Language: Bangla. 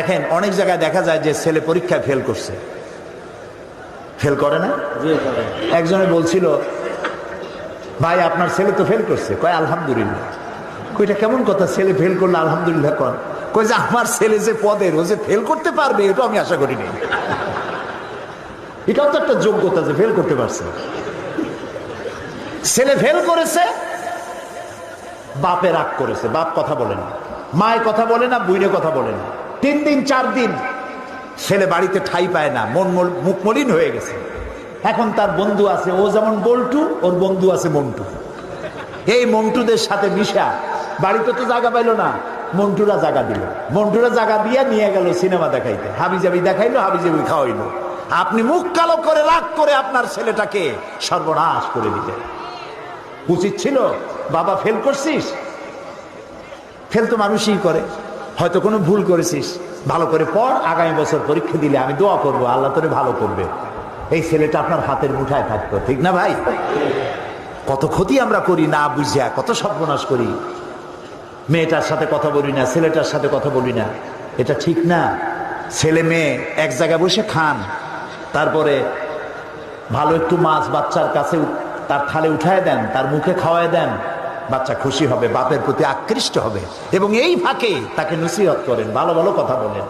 দেখেন অনেক জায়গায় দেখা যায় যে ছেলে পরীক্ষায় ফেল করছে, ফেল করে না? একজনে বলছিল, ভাই আপনার ছেলে তো ফেল করছে। কয় আলহামদুলিল্লাহ। কইটা কেমন কথা, ছেলে ফেল করলে আলহামদুলিল্লাহ কর? কই যে আমার ছেলে যে পদের, ও যে ফেল করতে পারবে এটা আমি আশা করিনি। এটাও তো একটা যোগ্যতা যে ফেল করতে পারছে। ছেলে ফেল করেছে, বাপে রাগ করেছে, বাপ কথা বলে না, মায়ের কথা বলে না, বুইনে কথা বলে না। 3 দিন 4 দিন ছেলে বাড়িতে ঠাই পায় না, মুখ মলিন হয়ে গেছে। এখন তার বন্ধু আছে, ও যেমন বল্টু, ওর বন্ধু আছে মন্টু। এই মন্টুদের সাথে মিশা বাড়িতে তো জায়গা পাইলো না, মন্টুরা জায়গা দিল, মন্টুরা জায়গা দিয়ে নিয়ে গেল সিনেমা দেখাইতে, হাবিজাবি দেখাইলো, হাবিজাবি খাওয়াইলো। আপনি মুখ কালো করে রাগ করে আপনার ছেলেটাকে সর্বনাশ করে দিলেন। উচিত ছিল, বাবা ফেল করছিস, ফেল তো মানুষই করে, হয়তো কোনো ভুল করেছিস, ভালো করে পড়, আগামী বছর পরীক্ষা দিলে আমি দোয়া করবো আল্লাহ তোরে ভালো করবে। এই ছেলেটা আপনার হাতের মুঠায় থাকতো, ঠিক না ভাই? কত ক্ষতি আমরা করি না বুঝিয়া, কত সর্বনাশ করি। মেয়েটার সাথে কথা বলি না, ছেলেটার সাথে কথা বলি না, এটা ঠিক না। ছেলে মেয়ে এক জায়গায় বসে খান, তারপরে ভালো একটু মাছ বাচ্চার কাছে তার থালে উঠায় দেন, তার মুখে খাওয়ায় দেন, বাচ্চা খুশি হবে, বাপের প্রতি আকৃষ্ট হবে। এবং এই ফাঁকে তাকে নসিহত করেন, ভালো ভালো কথা বলেন।